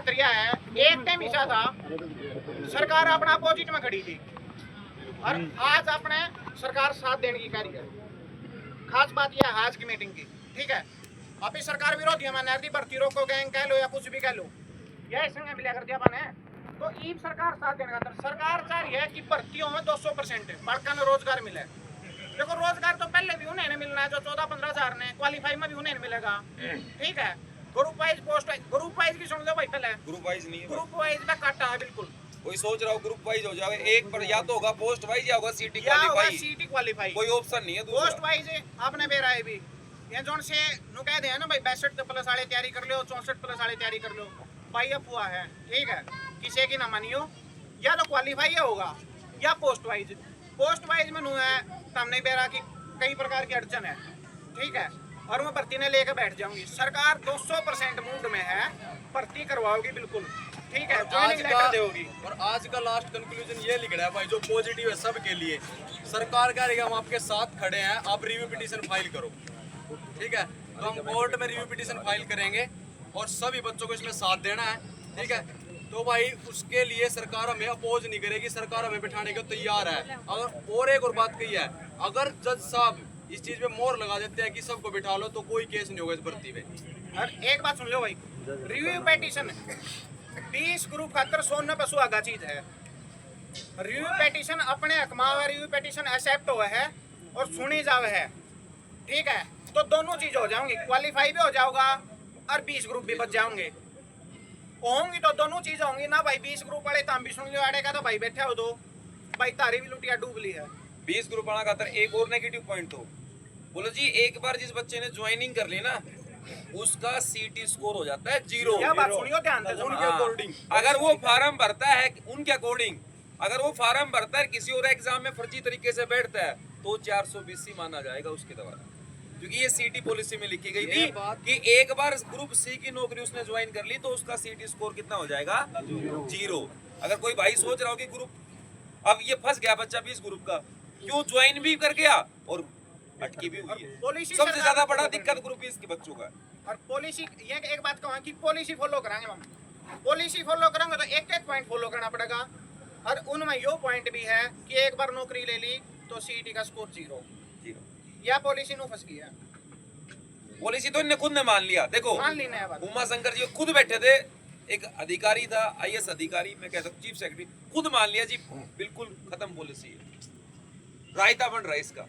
खातर यह है, एक टाइम ऐसा था सरकार अपना अपोजिट में खड़ी थी और आज अपने सरकार साथ देने की कह रही है। खास बात यह है आज की मीटिंग की, ठीक है। अभी सरकार विरोधी है, नैती भर्ती रोको गैंग कह लो या कुछ भी कह लो, यह संग मिला कर दिया अपन है। तो ईब सरकार साथ देने का सरकार चाह रही है कि भर्तियों में 200% बाड़का ने रोजगार मिले। देखो रोजगार तो पहले भी उन्हें मिलना है, जो 14-15 हजार ने क्वालिफाई में भी उन्हें मिलेगा, ठीक है। Group wise post, group wise की सुन लो भाई, पहले ग्रुप वाइज नहीं है, ग्रुप वाइज में काटा है बिल्कुल। कोई सोच रहा हो ग्रुप वाइज हो जाए, एक पर या तो होगा पोस्ट वाइज या होगा सीटी क्वालीफाई, कोई ऑप्शन नहीं है पोस्ट वाइज आपने बेरा है भी ये जोन से नु कह दे ना भाई 62+ वाले तैयारी कर लो, 64+ वाले तैयारी कर लो भाई, अब हुआ है, ठीक है। किसी की ना मानियो, या तो क्वालीफाई होगा या पोस्ट वाइज। पोस्ट वाइज में नु है सामने बेरा की कई प्रकार की अड़चन है, ठीक है। और मैं भर्ती ने लेकर बैठ जाऊंगी, सरकार 200% मूड में है, भर्ती करवाओगी बिल्कुल, ठीक है, ज्वाइनिंग लेटर देगी। और आज का लास्ट कंक्लूजन ये लिख रहा है भाई, जो पॉजिटिव है सबके लिए, सरकार कह रही है हम आपके साथ खड़े हैं, आप रिव्यू पिटीशन फाइल करो, ठीक है। तो हम कोर्ट में रिव्यू पिटीशन फाइल करेंगे और सभी बच्चों को इसमें साथ देना है, ठीक है। तो भाई उसके लिए सरकार हमें अपोज नहीं करेगी, सरकार हमें बिठाने को तैयार है। और एक और बात कही है, अगर जज साहब इस चीज पे मोहर लगा देते हैं कि सबको बिठा लो, तो कोई केस नहीं होगा इस भर्ती पे। और एक बात सुन लो भाई, रिव्यू पिटीशन 20 ग्रुप खातर सोना पे सुहागा चीज है। रिव्यू पिटीशन अपने हकमा हुआ, रिव्यू पिटीशन एक्सेप्ट हुआ है और सुनी जावे है, ठीक है। तो दोनों चीज हो जाएंगी, क्वालिफाई भी हो जाओगा और 20 ग्रुप भी बच जाओगे, होंगी तो दोनों चीज होंगी ना भाई। 20 ग्रुप वाले ताम भी सुन लो आड़ेगा तो भाई बैठे हो दो भाई, तारी भी लुटिया डूब ली है। 20 ग्रुप वाला खातर एक और नेगेटिव पॉइंट तो बोलो जी, एक बार जिस बच्चे ने ज्वाइनिंग कर ली ना, उसका सीटी स्कोर हो जाता है 0। क्या बात सुनियो ध्यान से, उनके अकॉर्डिंग अगर वो फार्म भरता है उनके अकॉर्डिंग, अगर वो फार्म भरता है किसी और एग्जाम में फर्जी तरीके से बैठता है तो 420 माना जाएगा उसके द्वारा, क्योंकि ये सीटी पॉलिसी में लिखी गई थी कि एक बार ग्रुप सी की नौकरी उसने ज्वाइन कर ली तो उसका सीटी स्कोर कितना हो जाएगा 0। अगर कोई भाई सोच रहा हो कि ग्रुप अब ये फंस गया बच्चा 20 ग्रुप का, क्यों ज्वाइन भी कर गया और अटकी भी हुई है। सबसे ज्यादा बड़ा दिक्कत ग्रुप 20 के बच्चों का। और पॉलिसी ये एक बात कहूँ कि पॉलिसी फॉलो कराएंगे हम, पॉलिसी फॉलो करेंगे तो एक एक पॉइंट फॉलो करना पड़ेगा। और उनमें यो पॉइंट भी है कि एक बार नौकरी ले ली तो सीईटी का स्कोर 0। या पॉलिसी नु फंस गई है, पॉलिसी तो इन्हें खुद ने मान लिया। देखो मान ली है बात। उमा शंकर जी खुद बैठे थे, एक अधिकारी था आईएएस अधिकारी, मैं कहता हूँ चीफ सेक्रेटरी, खुद मान लिया जी बिल्कुल खत्म पॉलिसी है, रायता बन रहा है इसका।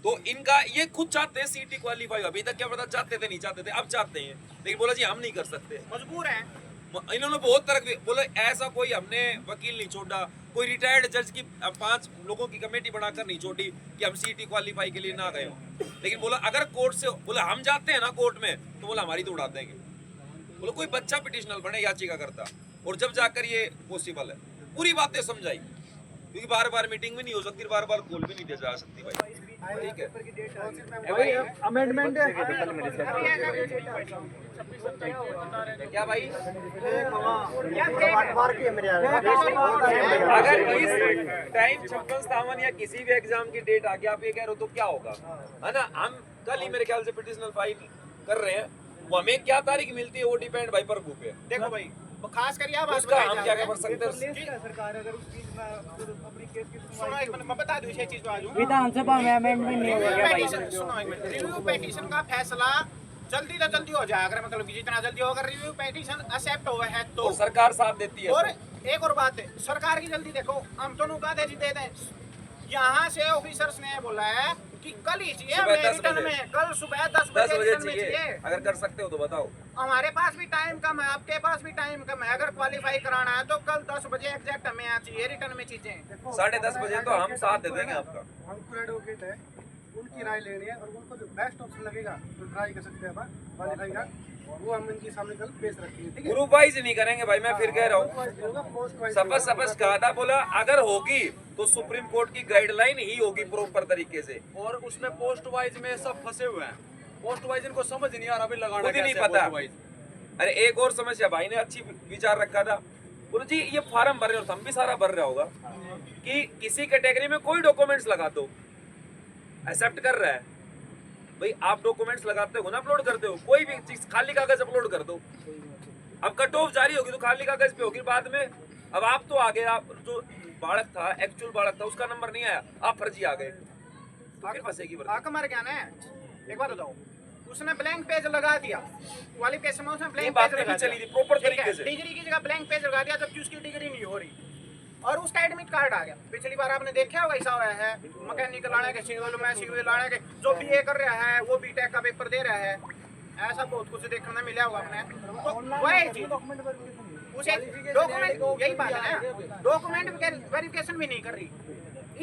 तो इनका ये खुद चाहते हैं सीटी क्वालिफाई, अभी तक क्या पता चाहते थे नहीं चाहते थे, अब चाहते हैं, लेकिन बोला जी हम नहीं कर सकते, मजबूर हैं। इन्होंने बहुत तरह बोला ऐसा कोई हमने वकील नहीं छोड़ा, कोई रिटायर्ड जज की 5 लोगों की कमेटी बनाकर नहीं छोड़ी कि हम सीटी क्वालिफाई के लिए ना गए हो। लेकिन बोला अगर कोर्ट से बोला हम जाते हैं ना कोर्ट में तो बोला हमारी तो उड़ा देंगे। बोला कोई बच्चा पिटिशनर बने याचिका करता, और जब जाकर ये पॉसिबल है, पूरी बातें समझाई, क्योंकि बार बार मीटिंग भी नहीं हो सकती, बार बार कॉल भी नहीं दी जा सकती भाई, ठीक है। अमेंडमेंट क्या भाई अगर अगर इस टाइम 56 या किसी भी एग्जाम की डेट आगे आप ये कह रहे हो तो क्या होगा, है ना। हम कल ही मेरे ख्याल से पिटिशनल फाइल कर रहे हैं, वो हमें क्या तारीख मिलती है वो डिपेंड भाई प्रभु पे। देखो भाई खास कर आप उसका हम क्या कर सकते हैं। सरकार अगर उस चीज में अपनी केस की सुनो एक मिनट मैं बता दूं, ये चीज पे आ जाऊं। विधानसभा में अमेंडमेंट नहीं होगा क्या भाई? सुनो एक मिनट, रिव्यू पिटीशन का फैसला जल्दी तो जल्दी हो जाएगा, मतलब जितना जल्दी होगा रिव्यू पिटीशन एक्सेप्ट हुआ है तो, और सरकार साथ देती है। और एक और बात है, सरकार की जल्दी देखो, हम तो नुका दे दे दें। यहाँ से ऑफिसर्स ने बोला है कि कल ही चाहिए हमें रिटर्न में, कल सुबह 10 बजे रिटर्न में चाहिए। अगर कर सकते हो तो बताओ। हमारे पास भी टाइम कम है, आपके पास भी टाइम कम है, अगर क्वालिफाई कराना है तो कल 10 बजे एग्जैक्ट हमें यहाँ चाहिए रिटर्न में चीजें। 10:30 बजे तो हम साथ दे देंगे आपका। अंकुर एडवोकेट है, उनकी राय लेनी है और उनको जो बेस्ट ऑप्शन लगेगा तो ट्राई कर सकते हैं अपन क्वालिफाई का, वो हम इनके सामने कल पेश रखेंगे, ठीक है। ग्रुप वाइज नहीं करेंगे भाई, मैं फिर कह रहा हूँ। सपस कहा था, बोला अगर होगी तो सुप्रीम कोर्ट की गाइडलाइन ही होगी प्रॉपर तरीके से। और उसमें पोस्ट वाइज में सब फंसे हुए हैं, पोस्ट वाइज इनको समझ नहीं आ रहा अभी लगाना खुद ही नहीं कैसे है पता। Post wise. अरे एक और समस्या भाई ने अच्छी विचार रखा था, बोलो जी ये फार्म भर रहे हो, हम भी सारा भर रहा होगा कि किसी कैटेगरी में कोई डॉक्यूमेंट्स लगा दो, एक्सेप्ट कर रहा है भाई, आप डॉक्यूमेंट्स लगाते हो ना, अपलोड करते हो, कोई भी चीज खाली कागज अपलोड कर दो, अब कट ऑफ जारी होगी तो खाली कागज पे होगी बाद में। अब आप तो आ गए, आप जो बालक था, एक्चुअल बालक था, उसका नंबर नहीं आया, आप फर्जी आ गए, तो फिर फंसेगी वर्दी। आक मर गया ना। एक बात बताओ, उसने ब्लैंक पेज लगा दिया, क्वालिफिकेशन में उसने ये ब्लैंक बात पेज नहीं लगा चली दिया थी प्रॉपर ठीक है, तरीके से। डिग्री की जगह ब्लैंक पेज लगा दिया जबकि उसकी डिग्री नहीं हो रही, और उसका एडमिट कार्ड आ गया। पिछली बार आपने देखा होगा ऐसा हुआ है, मैकेनिकल लाने के, सिविल में सिविल लाने के, जो बीए कर रहा है वो बीटेक का पेपर दे रहा है, ऐसा बहुत कुछ देखने मिला होगा आपने। तो वही चीज उसे डॉक्यूमेंट, यही बात है ना, डॉक्यूमेंट वेरिफिकेशन भी नहीं कर रही।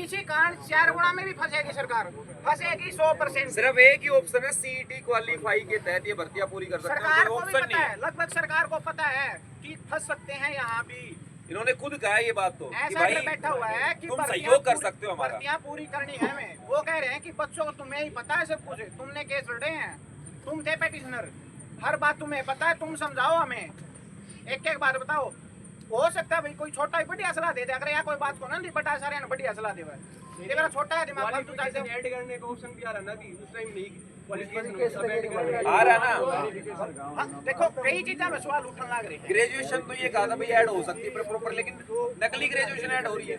इसी कारण 4 गुना में भी फंसेगी सरकार, फंसेगी 100%। सिर्फ एक ही ऑप्शन है, सीईटी क्वालिफाई के तहत ये भर्तियां पूरी कर सकते हैं, सरकार कोई को भी ऑप्शन पता नहीं है, है। लगभग सरकार को पता है कि फंस सकते हैं यहाँ भी। इन्होंने खुद कहा है ये बात तो कि ऐसा भाई कर बैठा हुआ है कि तुम भर्तियां सहयोग कर पूरी- सकते हो हमारा। भर्तियां पूरी करनी है हमें। वो कह रहे हैं कि बच्चों को तुम्हें ही पता है सब कुछ, तुमने केस लड़े हैं, तुम थे पेटिशनर, हर बात तुम्हें पता है, तुम समझाओ हमें, एक एक बात बताओ। हो सकता है भाई कोई छोटा ही बढ़िया सलाह दे दे, अगर यहाँ कोई बात को ना नहीं बता सारे ने बढ़िया सलाह दे, ये मेरा छोटा है दिमाग फालतू चलते हैं। ऐड करने का ऑप्शन भी आ रहा ना कि उस टाइम नहीं क्वालिफिकेशन सब ऐड कर आ रहा ना। हाँ, देखो कई चीजें में सवाल उठने लग रहे हैं। ग्रेजुएशन तो ये कहा था भाई ऐड हो सकती है प्रॉपर, लेकिन नकली ग्रेजुएशन ऐड हो रही है।